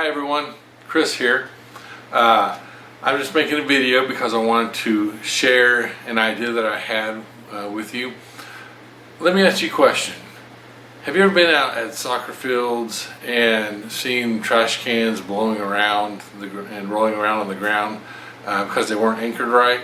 Hi everyone, Chris here. I'm just making a video because I wanted to share an idea that I had with you. Let me ask you a question. Have you ever been out at soccer fields and seen trash cans blowing around and rolling around on the ground because they weren't anchored right?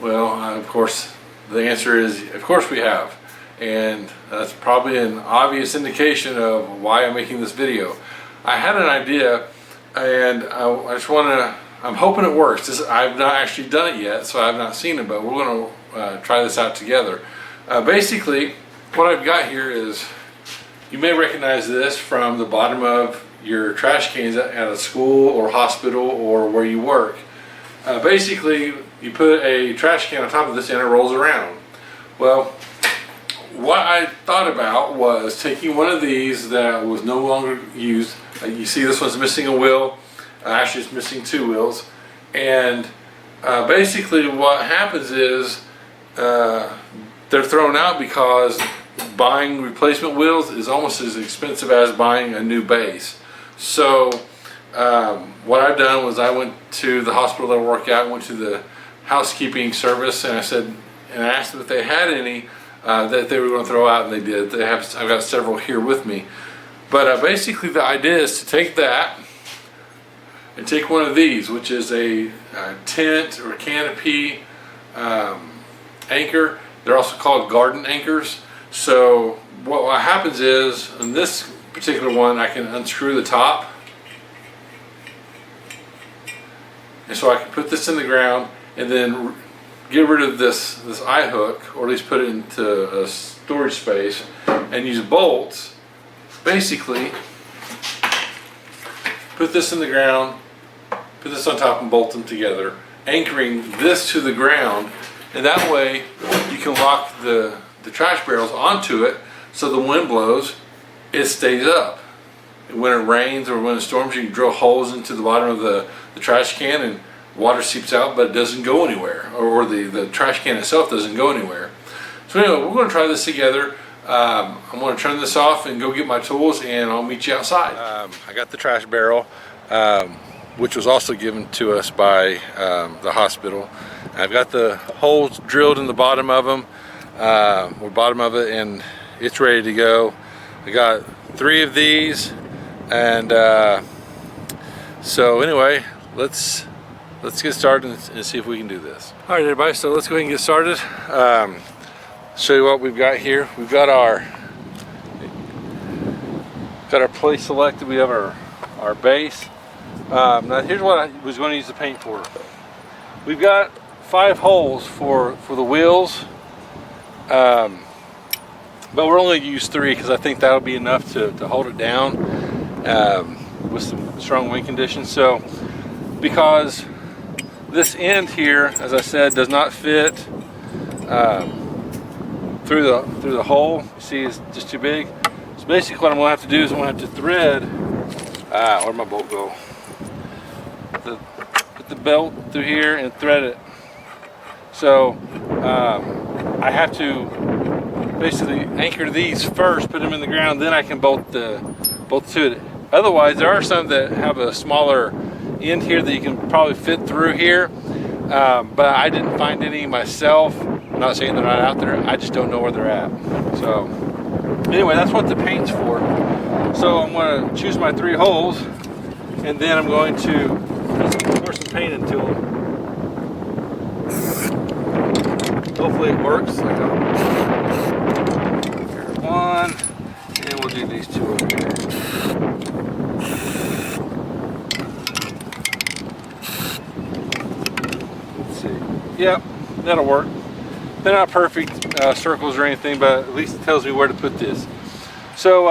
Well, of course, the answer is of course we have. And that's probably an obvious indication of why I'm making this video. I had an idea and I just want to, I'm hoping it works. I've not actually done it yet, so I've not seen it, but we're going to try this out together. Basically, what I've got here is, you may recognize this from the bottom of your trash cans at a school or hospital or where you work. Basically, you put a trash can on top of this and it rolls around. Well, what I thought about was taking one of these that was no longer used. You see this one's missing a wheel. Actually it's missing two wheels. And basically what happens is they're thrown out because buying replacement wheels is almost as expensive as buying a new base. So what I've done was I went to the hospital that I work at, went to the housekeeping service, and I asked them if they had any that they were going to throw out, and they did. I've got several here with me. But basically the idea is to take that and take one of these, which is a tent or canopy anchor. They're also called garden anchors. So what happens is, in this particular one, I can unscrew the top. And so I can put this in the ground and then get rid of this eye hook, or at least put it into a storage space, and use bolts. Basically, put this in the ground, put this on top and bolt them together, anchoring this to the ground, and that way you can lock the trash barrels onto it so the wind blows, it stays up. When it rains or when it storms, you can drill holes into the bottom of the trash can and water seeps out, but it doesn't go anywhere, or the trash can itself doesn't go anywhere. So anyway, we're going to try this together. I'm going to turn this off and go get my tools, and I'll meet you outside. I got the trash barrel, which was also given to us by the hospital. I've got the holes drilled in the bottom of them, or bottom of it, and it's ready to go. I got 3 of these, and so anyway, let's get started and see if we can do this. All right, everybody, so let's go ahead and get started. Show you what we've got here. We've got our place selected. We have our base. Now here's what I was going to use the paint for. We've got 5 holes for the wheels, but we're only going to use 3 because I think that'll be enough to hold it down with some strong wind conditions. So because this end here, as I said, does not fit through the hole. You see, it's just too big. So basically what I'm going to have to do is I'm going to have to thread, where'd my bolt go? Put the belt through here and thread it. So I have to basically anchor these first, put them in the ground, then I can bolt to it. Otherwise, there are some that have a smaller end here that you can probably fit through here, but I didn't find any myself. I'm not saying they're not out there, I just don't know where they're at. So anyway, that's what the paint's for. So I'm going to choose my 3 holes, and then I'm going to pour some paint into them. Hopefully it works. Here's 1, and we'll do these 2 over here. Yep, that'll work. They're not perfect circles or anything, but at least it tells me where to put this. So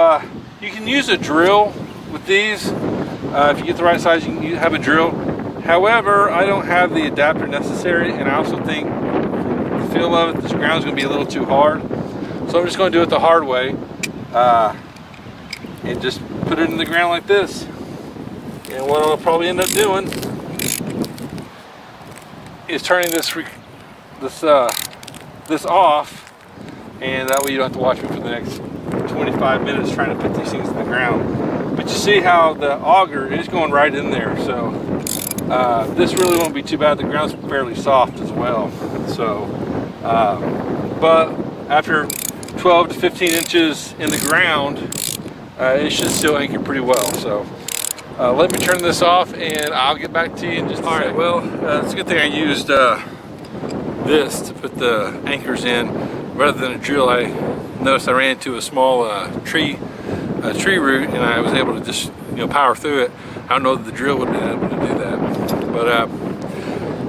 you can use a drill with these. If you get the right size, you can have a drill. However, I don't have the adapter necessary, and I also think the feel of it, this ground's going to be a little too hard. So I'm just going to do it the hard way and just put it in the ground like this. And what I'll probably end up doing is turning this off, and that way you don't have to watch me for the next 25 minutes trying to put these things in the ground. But you see how the auger is going right in there, so this really won't be too bad. The ground's fairly soft as well. So, but after 12 to 15 inches in the ground, it should still anchor pretty well. So let me turn this off and I'll get back to you in just a second. Well, it's a good thing I used this to put the anchors in rather than a drill. I noticed I ran into a small tree root, and I was able to just power through it. I don't know that the drill would have been able to do that, but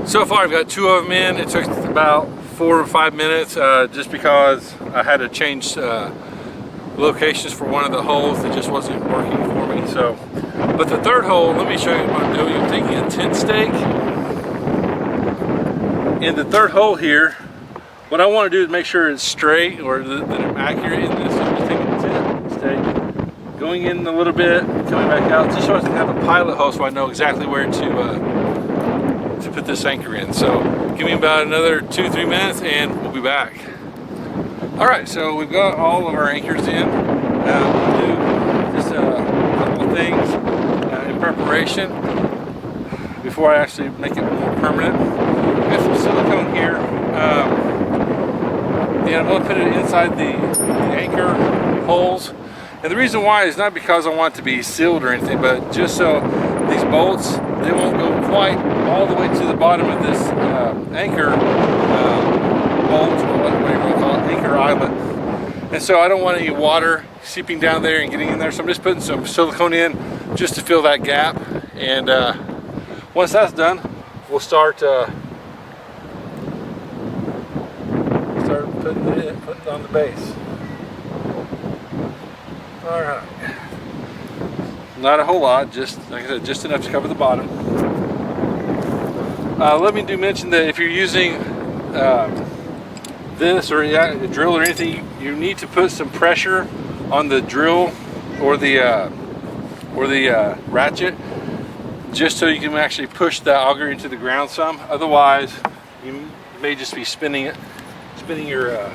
so far I've got 2 of them in. It took about 4 or 5 minutes just because I had to change locations for one of the holes that just wasn't working for me. So, but the third hole, let me show you what I'm doing. I'm taking a tent stake. In the third hole here, what I want to do is make sure it's straight, or that I'm accurate in this. So I'm just taking a tent stake, going in a little bit, coming back out, just so I can have a pilot hole so I know exactly where to put this anchor in. So give me about another 2-3 minutes and we'll be back. Alright, so we've got all of our anchors in. We'll do just a couple of things in preparation before I actually make it more permanent. I got some silicone here. And I'm going to put it inside the anchor holes. And the reason why is not because I want it to be sealed or anything, but just so these bolts, they won't go quite all the way to the bottom of this anchor bolt, or whatever you want to call it, anchor eyelet. And so I don't want any water seeping down there and getting in there, so I'm just putting some silicone in just to fill that gap. And once that's done, we'll start putting it on the base. All right. Not a whole lot, just like I said, just enough to cover the bottom. Let me mention that if you're using this or a drill or anything, you need to put some pressure on the drill or the ratchet, just so you can actually push the auger into the ground some. Otherwise, you may just be spinning your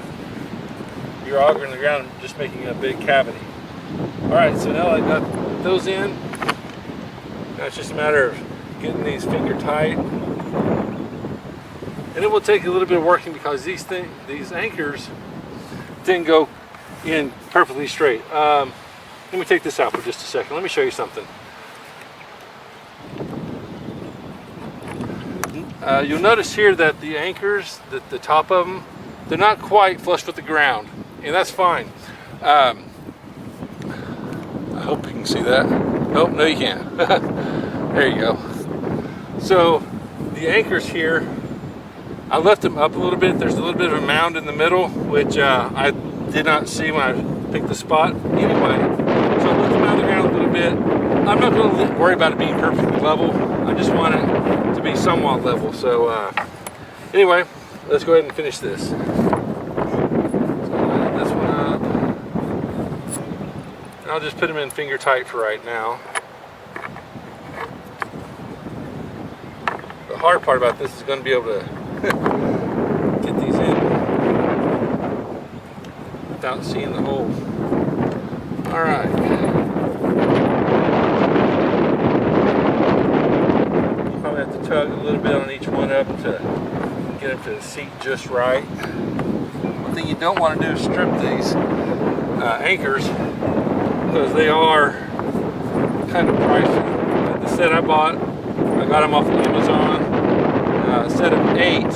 auger in the ground, just making a big cavity. All right, so now I got those in. Now it's just a matter of getting these finger tight, and it will take a little bit of working because these anchors didn't go in perfectly straight. Let me take this out for just a second. Let me show you something. You'll notice here that the anchors, the top of them, they're not quite flush with the ground, and that's fine. I hope you can see that. Oh, no you can't. There you go. So the anchors here, I left them up a little bit. There's a little bit of a mound in the middle, which I did not see when I picked the spot anyway. So I left them out of the ground a little bit. I'm not going to worry about it being perfectly level. I just want it to be somewhat level. So anyway, let's go ahead and finish this. So line this one up. I'll just put them in finger tight for right now. The hard part about this is going to be able to get these in without seeing the hole. All right. You probably have to tug a little bit on each one up to get them to seat just right. One thing you don't want to do is strip these anchors, because they are kind of pricey. The set I bought, I got them off of Amazon. A set of 8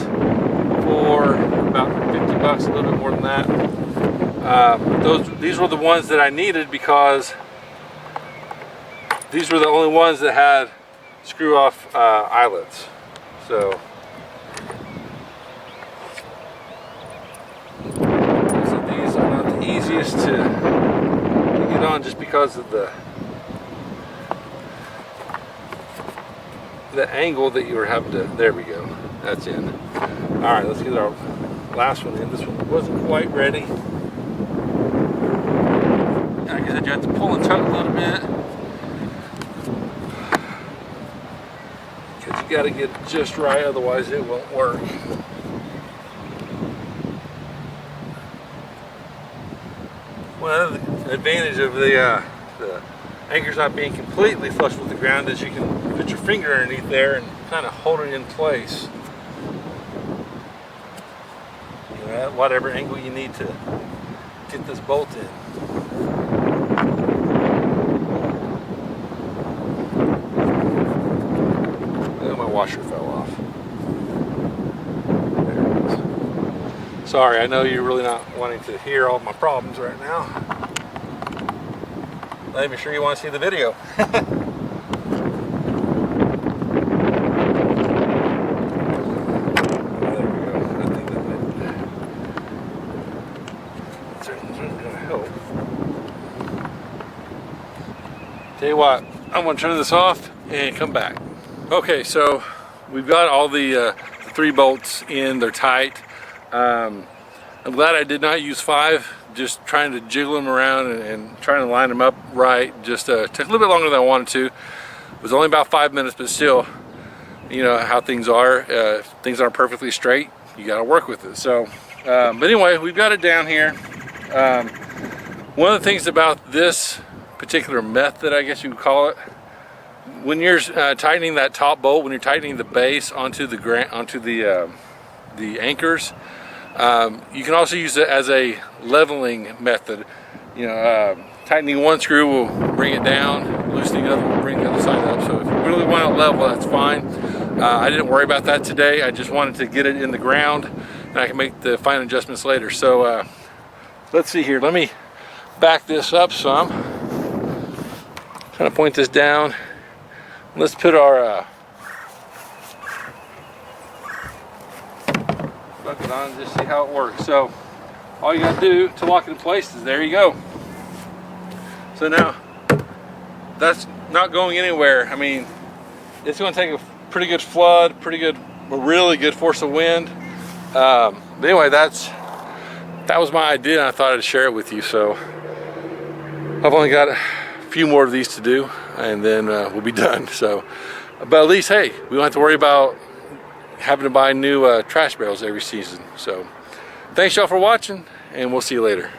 for about 50 bucks, a little bit more than that. These were the ones that I needed because these were the only ones that had screw off eyelets. So these are not the easiest to get on just because of the angle that you were having to. There we go, that's in. All right, let's get our last one in. This one wasn't quite ready. Like I said, you have to pull and tug a little bit because you got to get it just right, otherwise it won't work. One of the advantage of the anchor's not being completely flush with the ground, is you can put your finger underneath there and kind of hold it in place. You know, at whatever angle you need to get this bolt in. Oh, my washer fell off. There it is. Sorry, I know you're really not wanting to hear all my problems right now. I'm sure you want to see the video. There we go. I think that might certainly gonna help. Tell you what, I'm gonna turn this off and come back. Okay, so we've got all the 3 bolts in. They're tight. I'm glad I did not use 5. Just trying to jiggle them around and trying to line them up right. Just took a little bit longer than I wanted to. It was only about 5 minutes, but still, you know how things are. If things aren't perfectly straight, you got to work with it. So, but anyway, we've got it down here. One of the things about this particular method, I guess you would call it, when you're tightening that top bolt, when you're tightening the base onto the anchors, you can also use it as a leveling method. You know, tightening one screw will bring it down, loosening the other will bring the other side up. So if you really want it level, that's fine. I didn't worry about that today. I just wanted to get it in the ground, and I can make the fine adjustments later. So let's see here. Let me back this up some. Kind of point this down. Let's put our bucket on and just see how it works. So all you got to do to lock it in place is there you go. So now that's not going anywhere. I mean, it's going to take a pretty good flood, a really good force of wind. But anyway, that was my idea, and I thought I'd share it with you. So I've only got a few more of these to do, and then we'll be done. So, but at least, hey, we don't have to worry about having to buy new trash barrels every season. So thanks y'all for watching, and we'll see you later.